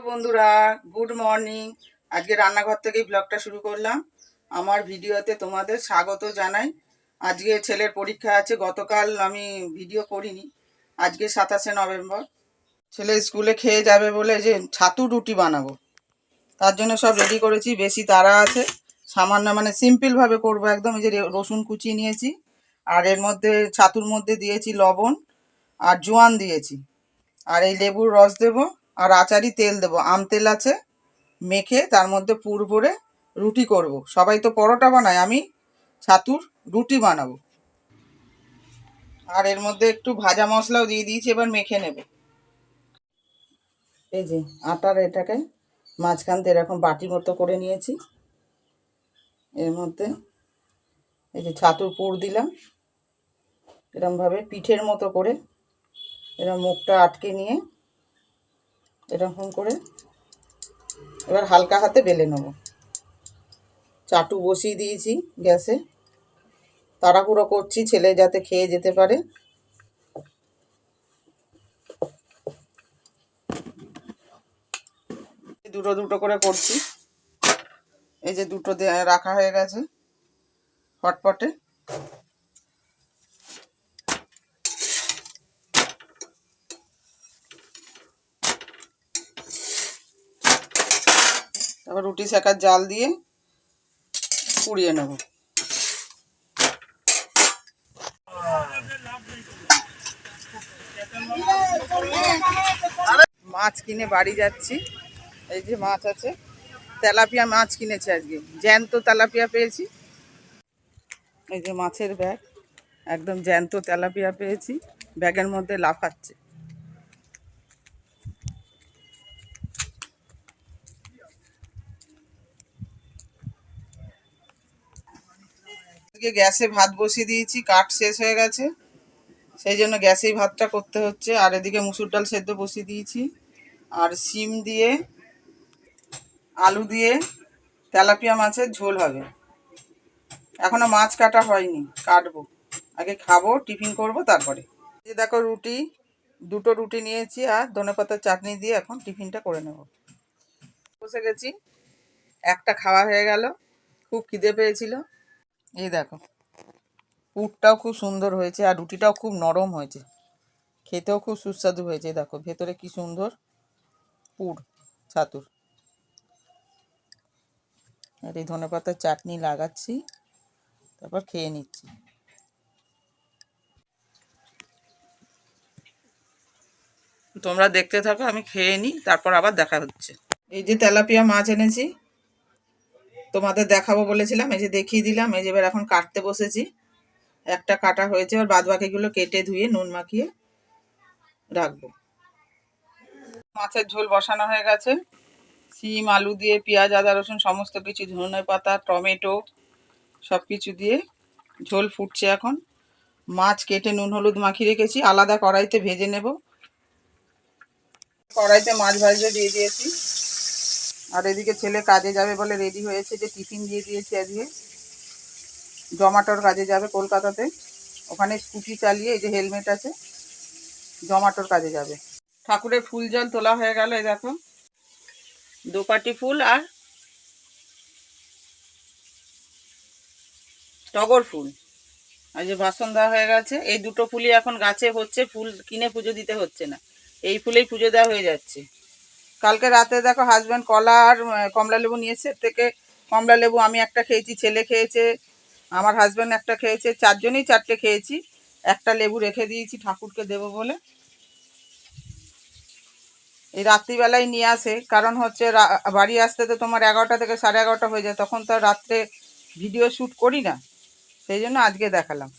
বন্ধুরা, good morning. আজকে রান্নাঘর থেকেই ব্লগটা শুরু করলাম। আমার ভিডিওতে তোমাদের স্বাগত জানাই। আজকে ছেলের পরীক্ষা আছে, গতকাল আমি ভিডিও করিনি। আজকে 27শে নভেম্বর। ছেলে স্কুলে খেয়ে যাবে বলে যে ছাতু রুটি বানাবো, তার জন্য সব রেডি করেছি। বেশি তাড়া আছে, সামান্য সিম্পলভাবে করবো একদম। এই যে রসুন কুচি নিয়েছি, আর এর মধ্যে ছাতুর মধ্যে দিয়েছি লবণ আর জোয়ান দিয়েছি, আর এই লেবুর রস দেবো, আর আচারি তেল দেবো, আম তেল আছে, মেখে তার মধ্যে পুর ভরে রুটি করব। সবাই তো পরোটা বানায়, আমি ছাতুর রুটি বানাবো। আর এর মধ্যে একটু ভাজা মশলাও দিয়ে দিয়েছি, এবার মেখে নেব। এই যে আটার এটাকে মাঝখান থেকে এরকম বাটি মতো করে নিয়েছি। এর মধ্যে এই যে ছাতুর পুর দিলাম, এরকমভাবে পিঠের মতো করে এরকম মুখটা আটকে নিয়ে এরকম করে এবার হালকা হাতে বেলে নেব। চাটু বসিয়ে দিয়েছি গ্যাসে, তাড়াহুড়ো করছি ছেলে যাতে খেয়ে যেতে পারে। দুটো দুটো করে করছি। এই যে দুটো রাখা হয়ে গেছে হটপটে। তারপর রুটি সেকার জাল দিয়ে পুড়িয়ে নেব। মাছ কিনে বাড়ি যাচ্ছি। এই যে মাছ আছে, তেলাপিয়া মাছ কিনেছি আজকে, জ্যান্ত তেলাপিয়া পেয়েছি। এই যে মাছের ব্যাগ, একদম জ্যান্ত তেলাপিয়া পেয়েছি, ব্যাগের মধ্যে লাফাচ্ছে। আজকে গ্যাসে ভাত বসিয়ে দিয়েছি, কাঠ শেষ হয়ে গেছে, সেই জন্য গ্যাসেই ভাতটা করতে হচ্ছে। আর এদিকে মুসুর ডাল সেদ্ধ বসিয়ে দিয়েছি, আর শিম দিয়ে আলু দিয়ে তেলাপিয়া মাছের ঝোল হবে। এখনো মাছ কাটা হয়নি, কাটবো, আগে খাবো, টিফিন করব তারপরে। এই দেখো রুটি, দুটো রুটি নিয়েছি, আর ধনেপাতার চাটনি দিয়ে এখন টিফিনটা করে নেব। বসে গেছি, একটা খাওয়া হয়ে গেল, খুব খিদে পেয়েছিল। এই দেখো পুরটাও খুব সুন্দর হয়েছে, আর রুটিটাও খুব নরম হয়েছে, খেতেও খুব সুস্বাদু হয়েছে। দেখো ভেতরে কি সুন্দর পুর ছাতুর। আর এই ধনেপাতার চাটনি লাগাচ্ছি, তারপর খেয়ে নিচ্ছি। তোমরা দেখতে থাকো, আমি খেয়ে নিই, তারপর আবার দেখা হচ্ছে। এই যে তেলাপিয়া মাছ এনেছি, তোমাদের দেখাবো বলেছিলাম, এই যে দেখিয়ে দিলাম। এই যে এবার এখন কাটতে বসেছি, একটা কাটা হয়েছে, আর বাদ বাকিগুলো কেটে ধুয়ে নুন মাখিয়ে রাখবো। মাছের ঝোল বসানো হয়ে গেছে, শিম আলু দিয়ে পেঁয়াজ আদা রসুন সমস্ত কিছু, ধনেপাতা টমেটো সব কিছু দিয়ে ঝোল ফুটছে এখন। মাছ কেটে নুন হলুদ মাখিয়ে রেখেছি, আলাদা কড়াইতে ভেজে নেব। কড়াইতে মাছ ভাজতে দিয়ে দিয়েছি। আর এদিকে ছেলে কাজে যাবে বলে রেডি হয়েছে, যে টিফিন দিয়ে দিয়েছি আজকে। জমাটোর কাজে যাবে কলকাতাতে, ওখানে স্কুটি চালিয়ে, এই যে হেলমেট আছে, জমাটোর কাজে যাবে। ঠাকুরের ফুল জল তোলা হয়ে গেল, এই দেখো দোপাটি ফুল আর টগর ফুল। আর যে বাসন দেওয়া হয়ে গেছে, এই দুটো ফুলই এখন গাছে হচ্ছে, ফুল কিনে পুজো দিতে হচ্ছে না, এই ফুলেই পুজো দেওয়া হয়ে যাচ্ছে। কালকে রাতে দেখো হাজব্যান্ড কলা আর কমলা লেবু নিয়েছে, থেকে কমলা লেবু আমি একটা খেয়েছি, ছেলে খেয়েছে, আমার হাজব্যান্ড একটা খেয়েছে, চারজনেই চারটে খেয়েছি। একটা লেবু রেখে দিয়েছি ঠাকুরকে দেবো বলে। এই রাত্রিবেলায় নিয়ে আসে, কারণ হচ্ছে বাড়ি আসতে তো তোমার 11টা থেকে 11:30 হয়ে যায়, তখন তো রাত্রে ভিডিও শ্যুট করি না, সেই জন্য আজকে দেখালাম।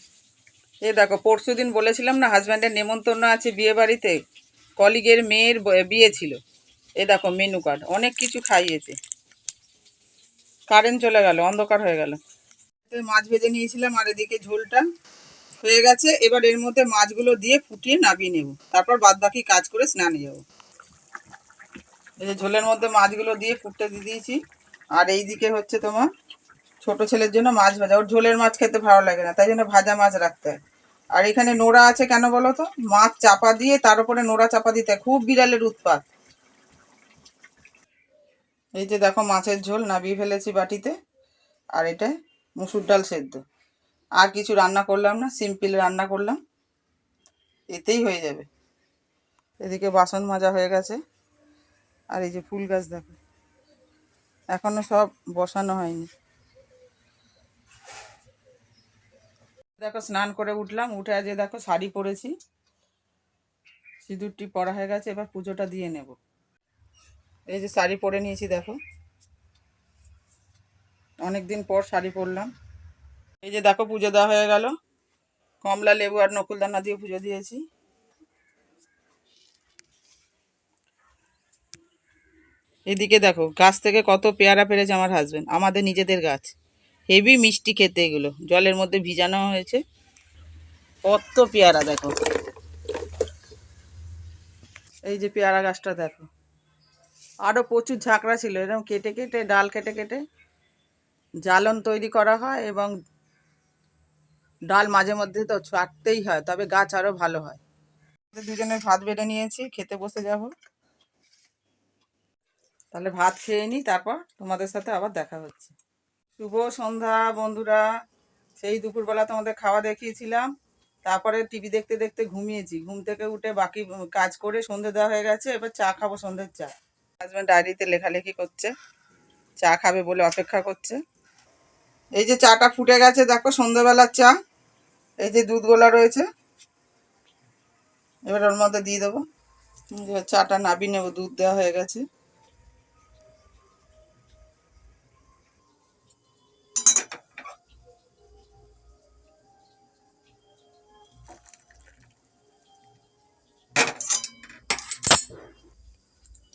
এই দেখো পরশু দিন বলেছিলাম না হাজব্যান্ডের নেমন্তন্ন আছে বিয়ে বাড়িতে, কলিগের মেয়ের বিয়ে ছিল। এই দেখো মেনু কার্ড, অনেক কিছু খাইয়েছে। কারেন্ট চলে গেল, অন্ধকার হয়ে গেল। মাছ ভেজে নিয়েছিলাম, আর এদিকে ঝোলটা হয়ে গেছে। এবার এর মধ্যে মাছগুলো দিয়ে ফুটিয়ে নামিয়ে নেব, তারপর বাদ বাকি কাজ করে স্নানে যাব। এই যে ঝোলের মধ্যে মাছগুলো দিয়ে ফুটতে দিয়ে দিয়েছি। আর এইদিকে হচ্ছে তোমার ছোট ছেলের জন্য মাছ ভাজা, ওর ঝোলের মাছ খেতে ভালো লাগে না, তাই জন্য ভাজা মাছ রাখতে হয়। আর এখানে নোড়া আছে, কেন বলো তো, মাছ চাপা দিয়ে তার উপরে নোড়া চাপা দিতে হয়, খুব বিড়ালের উৎপাত। এই যে দেখো মাছের ঝোল নাবিয়ে ফেলেছি বাটিতে, আর এটা মুসুর ডাল সেদ্ধ। আর কিছু রান্না করলাম না, সিম্পল রান্না করলাম, এতেই হয়ে যাবে। এদিকে বাসন মাজা হয়ে গেছে, আর এই যে ফুল গাছ দেখো এখনো সব বসানো হয়নি। দেখো স্নান করে উঠলাম, উঠে আজ দেখো শাড়ি পরেছি, সিঁদুরটি পরা হয়ে গেছে, এবার পুজোটা দিয়ে নেব। এই যে শাড়ি পরে নিয়েছি দেখো, অনেকদিন পর শাড়ি পরলাম। এই যে দেখো পুজো দেওয়া হয়ে গেল, কমলা লেবু আর নকুলদানা দিয়ে পুজো দিয়েছি। এদিকে দেখো গাছ থেকে কত পেয়ারা পেরেছে আমার হাজবেন্ড, আমাদের নিজেদের গাছ, হেভি মিষ্টি খেতে, এগুলো জলের মধ্যে ভিজানো হয়েছে। কত পেয়ারা দেখো, এই যে পেয়ারা গাছটা দেখো, আরও প্রচুর ঝাঁকড়া ছিল, এরকম কেটে কেটে ডাল কেটে কেটে জ্বালন তৈরি করা হয়, এবং ডাল মাঝে মধ্যে তো ছাড়তেই হয়, তবে গাছ আরও ভালো হয়। দুজনের ভাত বেড়ে নিয়েছি, খেতে বসে যাব। তাহলে ভাত খেয়ে নিই, তারপর তোমাদের সাথে আবার দেখা হচ্ছে। শুভ সন্ধ্যা বন্ধুরা। সেই দুপুরবেলা তোমাদের খাওয়া দেখিয়েছিলাম, তারপরে টিভি দেখতে দেখতে ঘুমিয়েছি, ঘুম থেকে উঠে বাকি কাজ করে সন্ধে দেওয়া হয়ে গেছে, এবার চা খাবো, সন্ধ্যের চা। হাজব্যান্ড ডায়েরিতে লেখালেখি করছে, চা খাবে বলে অপেক্ষা করছে। এই যে চাটা ফুটে গেছে দেখো, সন্ধ্যেবেলার চা। এই যে দুধ গোলা রয়েছে, এবার ওর মধ্যে দিয়ে দেবো। এবার চাটা নাবিয়ে নেবো, দুধ দেওয়া হয়ে গেছে।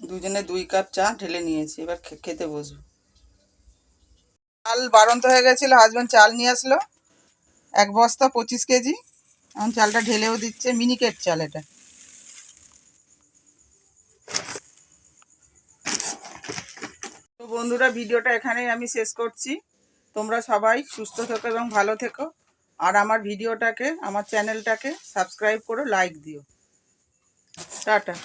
দুজনে 2 কাপ চা ঢেলে নিয়েছি, এবার খেতে বসবো। চাল বাড়ন্ত হয়ে গেছিলো, হাজব্যান্ড চাল নিয়ে আসলো 1 বস্তা 25 কেজি। এখন চালটা ঢেলেও দিচ্ছে, মিনিকেট চাল এটা। তো বন্ধুরা, ভিডিওটা এখানেই আমি শেষ করছি। তোমরা সবাই সুস্থ থেকো এবং ভালো থেকো, আর আমার ভিডিওটাকে, আমার চ্যানেলটাকে সাবস্ক্রাইব করো, লাইক দিও। টাটা।